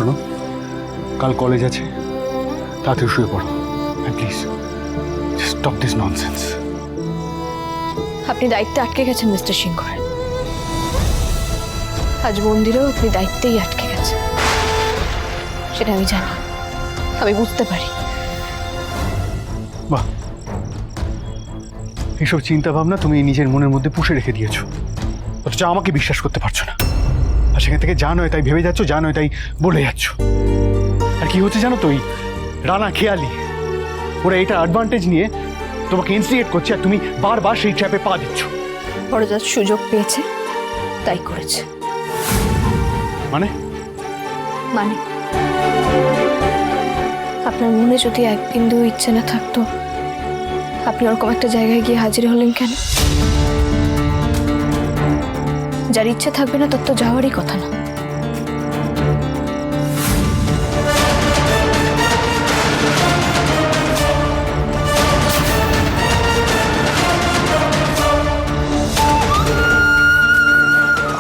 শোনো, কাল কলেজ আছে, তাড়াতাড়ি শুয়ে পড়ো। Please stop this nonsense. আপনি দায়িত্বে আটকে গেছেন মিস্টার সিংহর। আজ মন্দিরেও আপনি দায়িত্বেই আটকে গেছেন, সেটা আমি জানি, আমি বুঝতে পারি। বাহ, এইসব চিন্তা ভাবনা তুমি নিজের মনের মধ্যে পুষে রেখে দিয়েছো, অথচ আমাকে বিশ্বাস করতে পারছো না। আর সেখান থেকে যা নয় তাই ভেবে যাচ্ছ, যা নয় তাই বলে যাচ্ছ। আর কি হচ্ছে জানো তো, ওই রানা খেয়ালি ওরা এটা অ্যাডভান্টেজ নিয়ে তোমাকে ইনস্টিগেট করছে, আর তুমি বারবার সেই ট্র্যাপে পা দিচ্ছ। বড়জাত সুযোগ পেয়েছে তাই করেছে। মানে মানে আপনার মনে যদি এক বিন্দু ইচ্ছে না থাকতো, আপনি ওরকম একটা জায়গায় গিয়ে হাজির হলেন কেন? যার ইচ্ছে থাকবে না তার তো যাওয়ারই কথা না।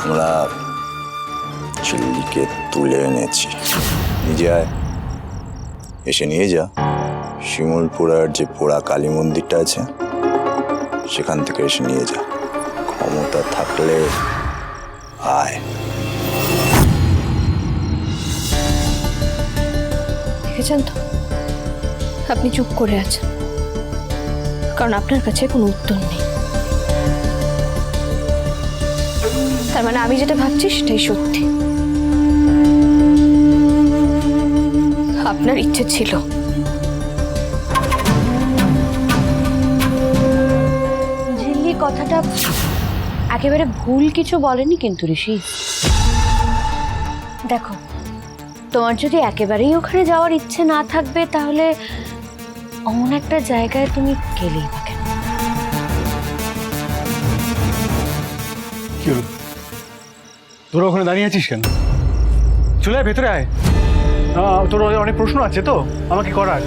আমরা চিল্লিকে তুলে এনেছি। নিজে আয়, এসে নিয়ে যা। শিমুলপুরার যে পোড়া কালী মন্দিরটা আছে সেখান থেকে এসে নিয়ে যা। ক্ষমতা থাকলে আয়। দেখেছেন তো, আপনি চুপ করে আছেন, কারণ আপনার কাছে কোনো উত্তর নেই। তার মানে আমি যেটা ভাবছি সেটাই সত্যি। আপনার ইচ্ছে ছিল। ঝিল্লি কথাটা একেবারে ভুল কিছু বলেনি কিন্তু ঋষি। দেখো, তোমার যদি একেবারেই ওখানে যাওয়ার ইচ্ছে না থাকবে তাহলে অমন একটা জায়গায় তুমি গেলেই বা কেন? কি হলো, তোরা ওখানে দাঁড়িয়ে আছিস কেন? চলে আয়, ভেতরে আয়। তোর অনেক প্রশ্ন আছে তো আমাকে করার।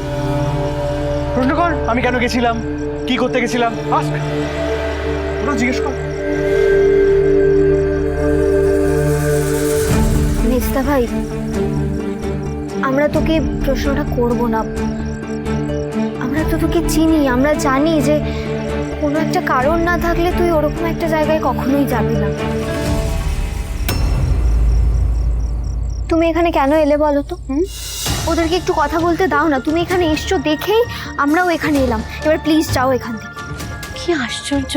প্রশ্ন কর, আমি কেন গেছিলাম, কি করতে গেছিলাম, আস্ক, তোরা জিজ্ঞেস কর। মেজদা ভাই, আমরা তোকে প্রশ্নটা করব না। আমরা তো তোকে চিনি, আমরা জানি যে কোনো একটা কারণ না থাকলে তুই ওরকম একটা জায়গায় কখনোই যাবি না। তুমি এখানে কেন এলে বলো তো? ওদেরকে একটু কথা বলতে দাও না। তুমি এখানে এসছো দেখেই আমরাও এখানে এলাম। এবার প্লিজ যাও এখান থেকে। কি আশ্চর্য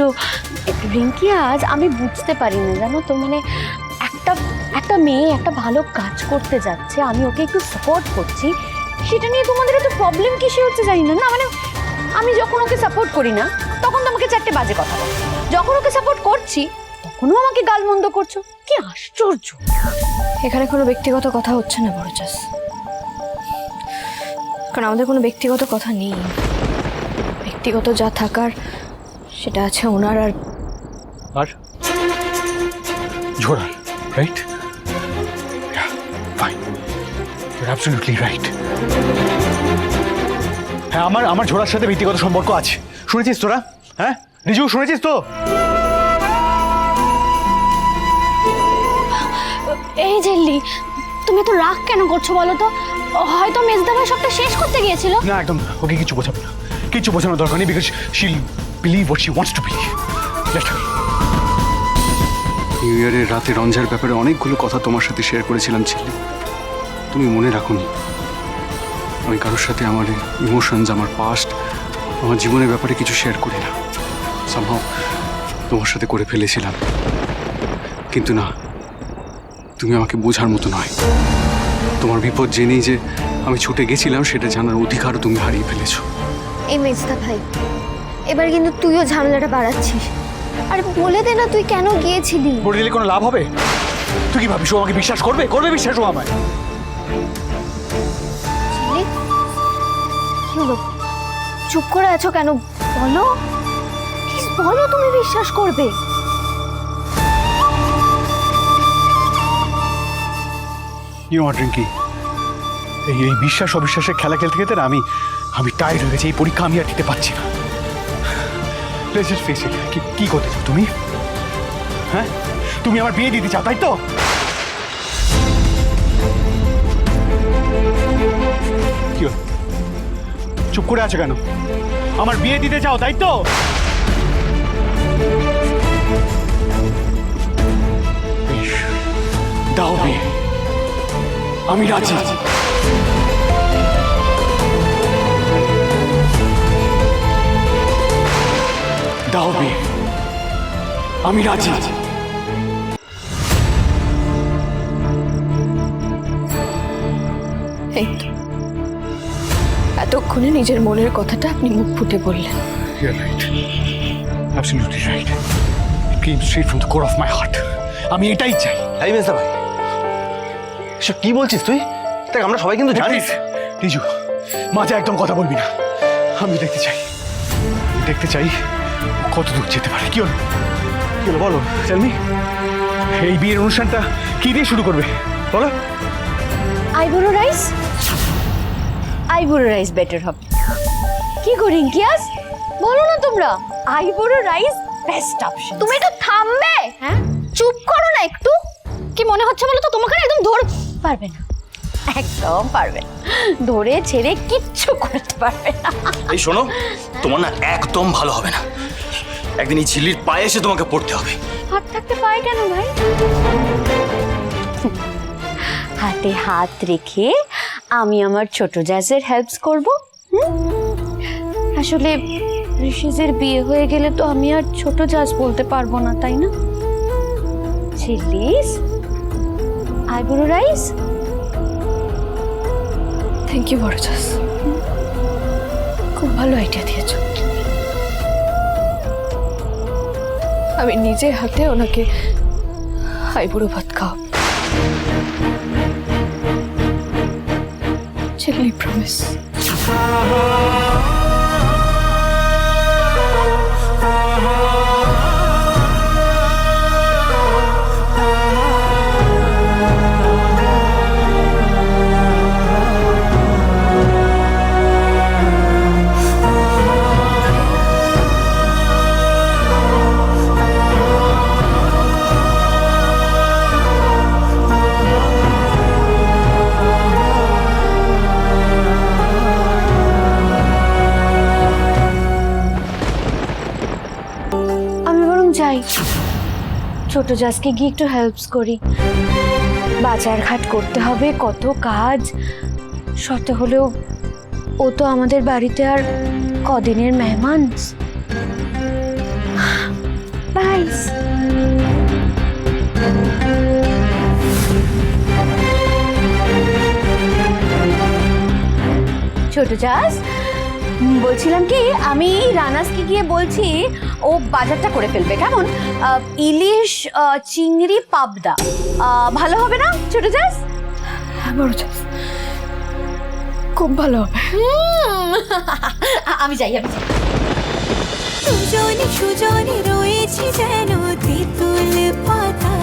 রিঙ্কি, আজ আমি বুঝতে পারি না জানো তো, মানে একটা মেয়ে একটা ভালো কাজ করতে যাচ্ছে, আমি ওকে একটু সাপোর্ট করছি, সেটা নিয়ে তোমাদের এত প্রবলেম কিসে হচ্ছে জানি না। না মানে আমি যখন ওকে সাপোর্ট করি না তখন তোমাকে চারটে বাজে কথা বলো, যখন ওকে সাপোর্ট করছি তখনও আমাকে গালমন্দ করছো। কি আশ্চর্য! এখানে কোনো ব্যক্তিগত কথা হচ্ছে না বড়জাস, কারণ আমাদের কোনো ব্যক্তিগত কথা নেই। ব্যক্তিগত যা থাকার সেটা আছে ওনার আর ঝোড়ার, right? Fine, you are absolutely right. হ্যাঁ, আমার ঝোড়ার সাথে ব্যক্তিগত সম্পর্ক আছে। শুনেছিস তোরা? হ্যাঁ রিজু, শুনেছিস তো? এই ঝিল্লি, তুমি তো রাগ কেন করছো বলো তো? হয়তো মেজদা ভাই সবটা শেষ করতে গিয়েছিল। না, একদম ওকে কিছু বোঝাবো না, কিছু বোঝানোর দরকার নেই, বিকজ শিল believe what she wants to believe. New ইয়ারের রাতে রঞ্জার ব্যাপারে অনেকগুলো কথা তোমার সাথে শেয়ার করেছিলাম ছিলি, তুমি মনে রাখোনি। আমি কারোর সাথে আমার ইমোশনস, আমার পাস্ট, আমার জীবনের ব্যাপারে কিছু শেয়ার করি না। সামহাও তোমার সাথে করে ফেলেছিলাম, কিন্তু না, তুমি আমাকে বোঝার মতো নয়। তোমার বিপদ জেনেই যে আমি ছুটে গেছিলাম সেটা জানার অধিকারও তুমি হারিয়ে ফেলেছো। এই মেজদা ভাই, এবার কিন্তু তুইও ঝামেলাটা বাড়াচ্ছিস। আরে বলে দে না তুই কেন গিয়েছিলি। বলে দিলে কোনো লাভ হবে? তুই কি ভাবিস ও আমাকে বিশ্বাস করবে? করবে বিশ্বাস ও আমায়? কি হলো, চুপ করে আছো কেন? বলো, প্লিজ বলো, তুমি বিশ্বাস করবে। ইউ আর রিঙ্কি, এই বিশ্বাস অবিশ্বাসের খেলা খেলতে খেলতে না আমি টায়ার্ড হয়ে গেছি। এই পরীক্ষা আমি আর দিতে পারছি না। Let's just face it, কি করতে চাও তুমি? হ্যাঁ, তুমি আমার বিয়ে দিতে চাও, তাই তো? চুপ করে আছো কেন? আমার বিয়ে দিতে চাও তাই তো? বেশ, দাও বিয়ে, আমি রাজি। দাও বিয়ে, আমি রাজি। এই তো, এতক্ষণে নিজের মনের কথাটা আপনি মুখ ফুটে বললেন। You're right. Absolutely right. It came straight from the core of my heart. আমি এটাই চাই। এই মেজদা ভাই, এসব কি বলছিস তুই? দেখ আমরা সবাই কিন্তু জানিস। রিজু, মাঝে একদম কথা বলবি না। আমি দেখতে চাই কত দূর যেতে পারে। কি হলো বলো, টেল এই বিয়ের অনুষ্ঠানটা কি দিয়ে শুরু করবে বলো? আইবুড়ো রাইস, আইবুড়ো রাইস বেটার হবে। কি গো রিঙ্কিয়াস, বলো না তোমরা, আইবুড়ো রাইস বেস্ট অপশন। তুমি একটু থামবে? হ্যাঁ, চুপ করো না একটু। কি মনে হচ্ছে বলো তো, তোমাকে না একদম পারবে না, একদম পারবে না, ধরে ছেড়ে কিচ্ছু করতে পারবে না। এই শোনো, তোমার না একদম ভালো হবে না। একদিন এই ঝিল্লির পায়ে এসে তোমাকে পড়তে হবে। হাত থাকতে পায় কেন ভাই? হাতে হাত রেখে আমি আমার ছোট জাজের হেল্পস করব। আসলে ঋষিজের বিয়ে হয়ে গেলে তো আমি আর ছোট জাজ বলতে পারবো না, তাই না? চিল্লিস, আইবুড়ো রাইস। থ্যাংক ইউ বড়জাস, খুব ভালো আইডিয়া দিয়েছ। আমি নিজে হাতে ওনাকে আইবুড়ো ভাত খাওয়াবো। চিল্লি প্রমিস। যাই, ছোট জাজকে গিয়ে একটু হেল্পস করি। বাজার ঘাট করতে হবে, কত কাজ। শত হলেও ও তো আমাদের বাড়িতে আর কদিনের মেহমান। বাইস, ছোট জাজ, বলছিলাম কি, আমি রানাসকে গিয়ে বলছি ও বাজারটা করে ফেলবে, কেমন? ইলিশ, চিংড়ি, পাবদা ভালো হবে না ছোট জাজ? হ্যাঁ বড়জাস, খুব ভালো হবে। আমি যাই। সুজনে সুজনে রয়েছে যেন তেঁতুল পাতা।